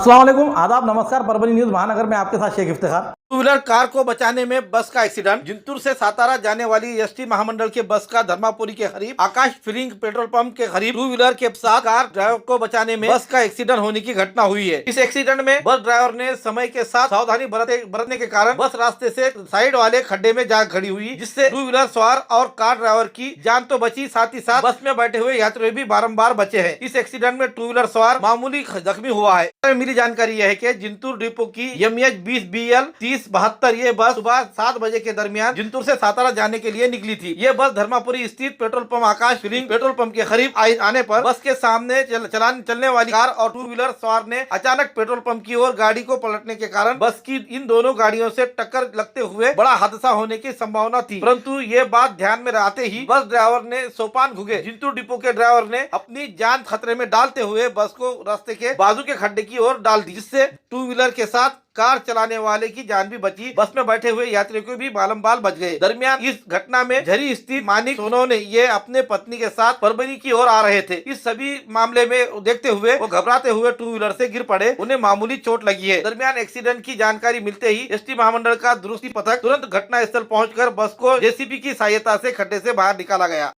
अस्सलाम वालेकुम, आदाब, नमस्कार। परभनी न्यूज महानगर में आपके साथ Sheikh Iftikhar. Two wheeler car को बचाने में बस का एक्सीडेंट। जिंतूर से सातारा जाने वाली एसटी महामंडल के बस का धर्मापुरी के करीब आकाश फिलिंग पेट्रोल पंप के करीब टू व्हीलर के साथ कार ड्राइवर को बचाने में बस का एक्सीडेंट होने की घटना हुई है। इस एक्सीडेंट में बस ड्राइवर ने समय के साथ सावधानी बरतने के कारण बस रास्ते से साइड वाले खड्डे में जा खड़ी हुई, जिससे टू व्हीलर सवार और कार ड्राइवर की जान तो बची, साथ ही साथ बस में बैठे हुए यात्री भी बारंबार बचे हैं। इस एक्सीडेंट में टू व्हीलर सवार मामूली जख्मी हुआ है। मिली जानकारी यह है कि जिंतूर डिपो की MH 20BL 3072 ये बस सुबह 7 बजे के दरमियान जिंतूर से सातारा जाने के लिए निकली थी। ये बस धर्मापुरी स्थित पेट्रोल पंप आकाश फिलिंग पेट्रोल पंप के करीब आने पर बस के सामने चलने वाली कार और टू व्हीलर सवार ने अचानक पेट्रोल पंप की ओर गाड़ी को पलटने के कारण बस की इन दोनों गाड़ियों से टक्कर लगते हुए बड़ा हादसा होने की संभावना थी, परंतु ये बात ध्यान में आते ही बस ड्राइवर ने सोपान घुगे। जिंतूर डिपो के ड्राइवर ने अपनी जान खतरे में डालते हुए बस को रास्ते के बाजू के खड्डे की ओर डाल दी, जिससे टू व्हीलर के साथ कार चलाने वाले की जान भी बची, बस में बैठे हुए यात्रियों को भी बालम बाल बच गए। दरमियान इस घटना में झरी स्थित मानिक सोनो ने ये अपने पत्नी के साथ परभनी की ओर आ रहे थे। इस सभी मामले में देखते हुए वो घबराते हुए टू व्हीलर से गिर पड़े, उन्हें मामूली चोट लगी है। दरमियान एक्सीडेंट की जानकारी मिलते ही एसटी महामंडल का दुरुस्ती पथक तुरंत घटना स्थल पहुँचकर बस को JCB की सहायता से खड्डे से बाहर निकाला गया।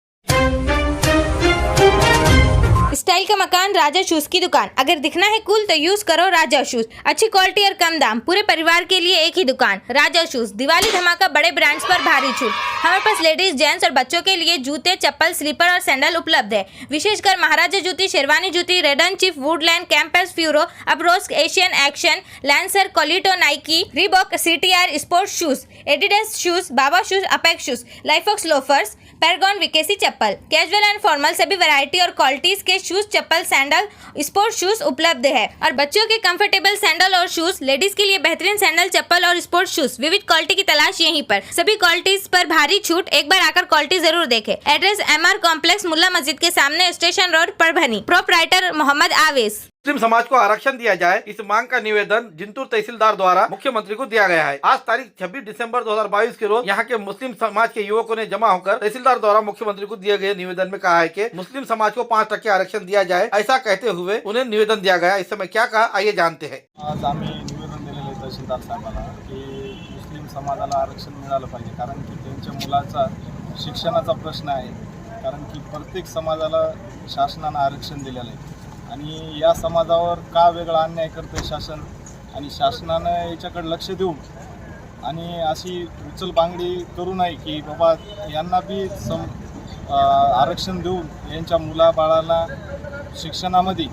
स्टाइल का मकान, राजा शूज की दुकान। अगर दिखना है कूल तो यूज करो राजा शूज। अच्छी क्वालिटी और कम दाम, पूरे परिवार के लिए एक ही दुकान, राजा शूज। दिवाली धमाका, बड़े ब्रांड्स पर भारी छूट। हमारे पास लेडीज, जेंट्स और बच्चों के लिए जूते, चप्पल, स्लीपर और सैंडल उपलब्ध है। विशेषकर महाराजा जूती, शेरवानी जूती, Red Chief, Woodland, Campus, Furo, अब्रोस्क, एशियन, एक्शन, लैंसर, कोलिटो, Nike, Reebok, CTR, sports shoes, Adidas shoes, बाबा शूज, अपेक्स शूज, लाइफॉक्स लोफर्स, पैरागॉन, विकेसी चप्पल। कैजुअल एंड फॉर्मल सभी वैरायटी और क्वालिटीज के शूज, चप्पल, सैंडल, स्पोर्ट्स शूज उपलब्ध है। और बच्चों के कंफर्टेबल सैंडल और शूज, लेडीज के लिए बेहतरीन सैंडल, चप्पल और स्पोर्ट्स शूज, विविध क्वालिटी की तलाश यहीं पर। सभी क्वालिटीज पर भारी छूट, एक बार आकर क्वालिटी जरूर देखें। एड्रेस MR कॉम्प्लेक्स, मुल्ला मस्जिद के सामने, station road, Parbhani. Proprietor Mohammad Avesh. मुस्लिम समाज को आरक्षण दिया जाए, इस मांग का निवेदन जिंतूर तहसीलदार द्वारा मुख्यमंत्री को दिया गया है। आज तारीख 26 दिसंबर 2022 के रोज यहाँ के मुस्लिम समाज के युवकों ने जमा होकर तहसीलदार द्वारा मुख्यमंत्री को दिए गए निवेदन में कहा है कि मुस्लिम समाज को 5% आरक्षण दिया जाए। ऐसा कहते हुए उन्हें निवेदन दिया गया। इस समय क्या कहा, आइए जानते हैं। आज आम्ही निवेदन दिलेलं आहे तहसीलदार साहेबांना की मुस्लिम समाजाला आरक्षण मिळालं पाहिजे, कारण की त्यांच्या मुलाचा शिक्षणाचा प्रश्न आहे। कारण की प्रत्येक समाजाला शासनानं आरक्षण दिलेलं आहे आणि या समाजावर का वेगळा अन्याय करते शासन, आणि शासनानं याच्याकडे लक्ष देऊन आणि अशी उचल बांगडी करू नये की बाबा यांना बी आरक्षण देऊन यांच्या मुलाबाळाला शिक्षणामध्ये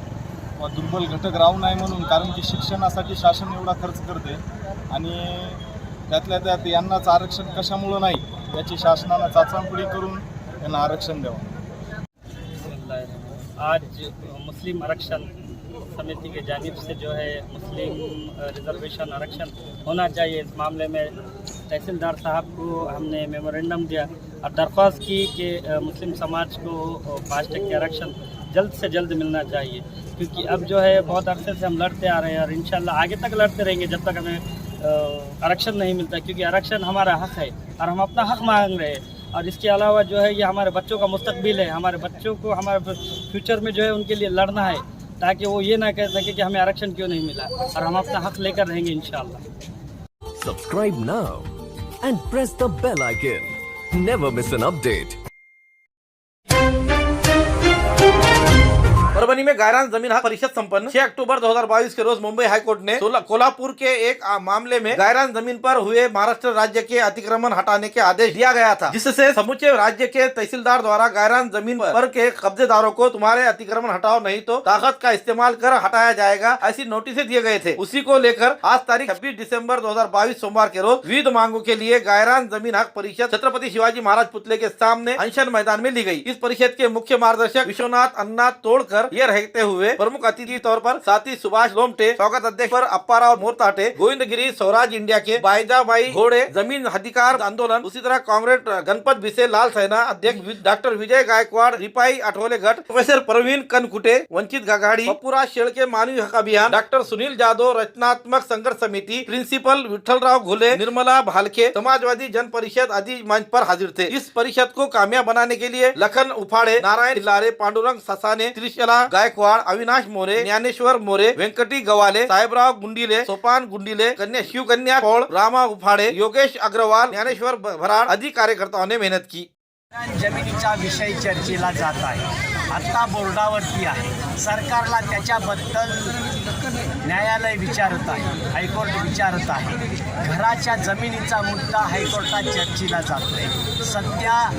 दुर्बल घटक राहू नये म्हणून, कारण की शिक्षणासाठी शासन एवढा खर्च करते आणि त्यातल्या त्यात यांनाच आरक्षण कशामुळं नाही याची शासनानं चाचपणी करून यांना आरक्षण द्यावं। आज मुस्लिम आरक्षण समिति के जानिब से जो है मुस्लिम रिजर्वेशन आरक्षण होना चाहिए, इस मामले में तहसीलदार साहब को हमने मेमोरेंडम दिया और दरख्वास्त की कि मुस्लिम समाज को 5% आरक्षण जल्द से जल्द मिलना चाहिए, क्योंकि अब जो है बहुत अरसे से हम लड़ते आ रहे हैं और इंशाल्लाह आगे तक लड़ते रहेंगे जब तक हमें आरक्षण नहीं मिलता, क्योंकि आरक्षण हमारा हक है और हम अपना हक मांग रहे हैं। और इसके अलावा जो है ये हमारे बच्चों का मुस्तकबिल है, हमारे बच्चों को हमारे फ्यूचर में जो है उनके लिए लड़ना है, ताकि वो ये ना कह सके कि हमें आरक्षण क्यों नहीं मिला, और हम अपना हक लेकर रहेंगे इंशाल्लाह। Subscribe now and press the bell icon. Never miss an update. Parbhani में गायरान जमीन हक परिषद संपन्न। 6 अक्टूबर 2022 के रोज मुंबई हाईकोर्ट ने कोल्हापुर के एक मामले में गायरान जमीन पर हुए महाराष्ट्र राज्य के अतिक्रमण हटाने के आदेश दिया गया था, जिससे समूचे राज्य के तहसीलदार द्वारा गायरान जमीन पर के कब्जेदारों को तुम्हारे अतिक्रमण हटाओ नहीं तो ताकत का इस्तेमाल कर हटाया जाएगा, ऐसी नोटिस दिए गए थे। उसी को लेकर आज तारीख 26 दिसंबर 2022 सोमवार के रोज विविध मांगों के लिए गायरान जमीन हक परिषद छत्रपति शिवाजी महाराज पुतले के सामने अनशन मैदान में ली गई। इस परिषद के मुख्य मार्गदर्शक विश्वनाथ अन्ना तोड़कर ये रहते हुए प्रमुख अतिथि तौर पर साथी सुभाष लोमटे, स्वागत अध्यक्ष पर अप्पाराव मोरताटे, गोविंदगिरी, स्वराज इंडिया के बाईजाबाई घोड़े, जमीन अधिकार आंदोलन, उसी तरह कांग्रेस गणपत बिसे, लाल सेना अध्यक्ष डॉक्टर विजय गायकवाड़, रिपाई आठवले गट, प्रोफेसर प्रवीण कनकुटे, वंचित आघाड़ी, पप्पूराज शेळके मानवी हक अभियान, डॉक्टर सुनील जाधव रचनात्मक संघर्ष समिति, प्रिंसिपल विठलराव घुले, निर्मला भालके, समाजवादी जन परिषद आदि मंच पर हाजिर थे। इस परिषद को कामयाब बनाने के लिए लखन उफाड़े, नारायण हिलारे, पांडुरंग ससाने, त्रिशला गायक गायकवाड, अविनाश मोरे, ज्ञानेश्वर मोरे, व्यंकटी गवाले, साहेबराव गुंडिले, सोपान गुंडिले, कन्या शिवकन्या कोळ, रामा उफाडे, योगेश अग्रवाल, ज्ञानेश्वर भराड आदि कार्यकर्ताओं ने मेहनत की। जमिनीचा विषय चर्चेला जात आहे, आता बोर्डावरती आहे, सरकारला त्याच्याबद्दल न्यायालय विचारत आहे, हायकोर्ट विचारत आहे। घराच्या जमिनीचा मुद्दा हायकोर्टात चर्चेला जातोय। सध्या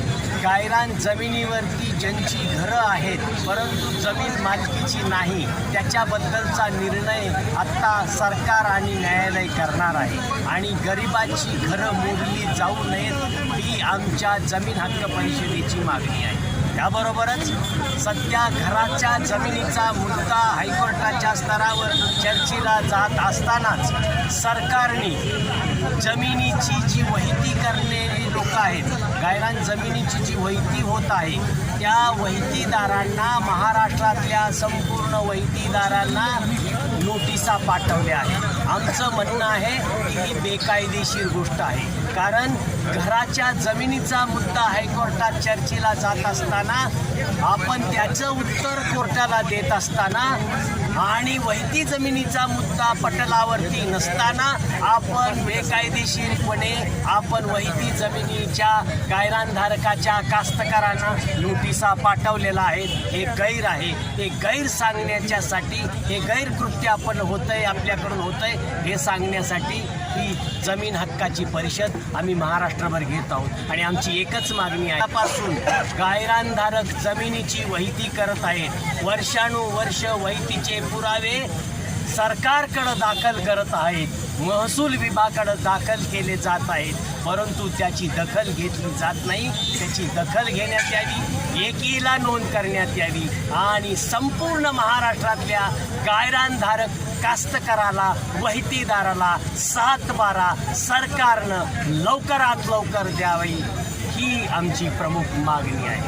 गायरान जमिनीवरती ज्यांची घरं आहेत परंतु जमीन मालकीची नाही, त्याच्याबद्दलचा निर्णय आता सरकार आणि न्यायालय करणार आहे आणि गरिबाची घरं मोडली जाऊ नयेत ही आमच्या जमीन हक्क परिषदेची मागणी आहे। त्याबरोबरच सध्या घराच्या जमिनीचा मुद्दा हायकोर्टाच्या स्तरावर चर्चेला जात असतानाच सरकारने जमिनीची जी वहिती करणारी लोक आहेत, गायरान जमिनीची जी वहिती होत आहे त्या वहितीदारांना, महाराष्ट्रातल्या संपूर्ण वहितीदारांना नोटिसा पाठवल्या आहेत। आमचं म्हणणं आहे की ही बेकायदेशीर गोष्ट आहे, कारण घराच्या जमिनीचा मुद्दा हायकोर्टात चर्चेला जात असताना आपण त्याचं उत्तर कोर्टाला देत असताना आणि वहिती जमिनीचा मुद्दा पटलावरती नसताना आपण बेकायदेशीरपणे आपण वहिती जमिनीच्या गायरानधारकाच्या कास्तकारांना नोटिसा पाठवलेला आहे। हे गैर आहे, हे गैर सांगण्याच्यासाठी, हे गैरकृत्य आपण होतंय, आपल्याकडून होतंय हे सांगण्यासाठी ही जमीन हक्काची परिषद आम्ही महाराष्ट्रभर घेत आहोत आणि आमची एकच मागणी आहे। त्यापासून गायरानधारक जमिनीची वहिती करत आहेत, वर्षानुवर्ष वहितीचे पुरावे सरकारकडे दाखल करत आहेत, महसूल विभागाकडे दाखल केले जात आहेत, परंतु त्याची दखल घेतली जात नाही। त्याची दखल घेण्यात यावी, एकीला नोंद करण्यात यावी आणि संपूर्ण महाराष्ट्रातल्या गायरानधारक कास्तकाराला, वहितीदाराला 7/12 सरकारनं लवकरात लवकर द्यावी ही आमची प्रमुख मागणी आहे।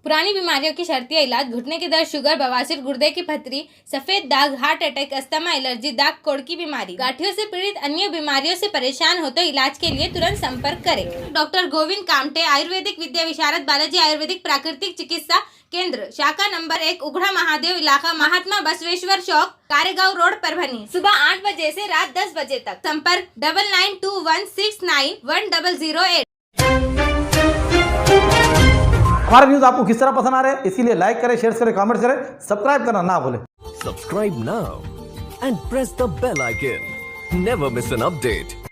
पुरानी बीमारियों की शर्तिया इलाज, घुटने के दर्द, शुगर, बवासीर, गुर्दे की पथरी, सफेद दाग, हार्ट अटैक, अस्थमा, एलर्जी, दाग कोड़ की बीमारी, गांठियों से पीड़ित अन्य बीमारियों से परेशान हो तो इलाज के लिए तुरंत संपर्क करें। डॉक्टर गोविंद कामटे, आयुर्वेदिक विद्या विशारद, बालाजी आयुर्वेदिक प्राकृतिक चिकित्सा केंद्र, शाखा नंबर 1, उघड़ा महादेव इलाका, महात्मा बसवेश्वर चौक, कारेगांव रोड, परभणी। सुबह 8 बजे से रात 10 बजे तक। संपर्क 9921691008। हमारे न्यूज़ आपको किस तरह पसंद आ रहे हैं, इसीलिए लाइक करें, शेयर करें, कमेंट करें, सब्सक्राइब करना ना भूलें। Subscribe now and press the bell icon. Never miss an update.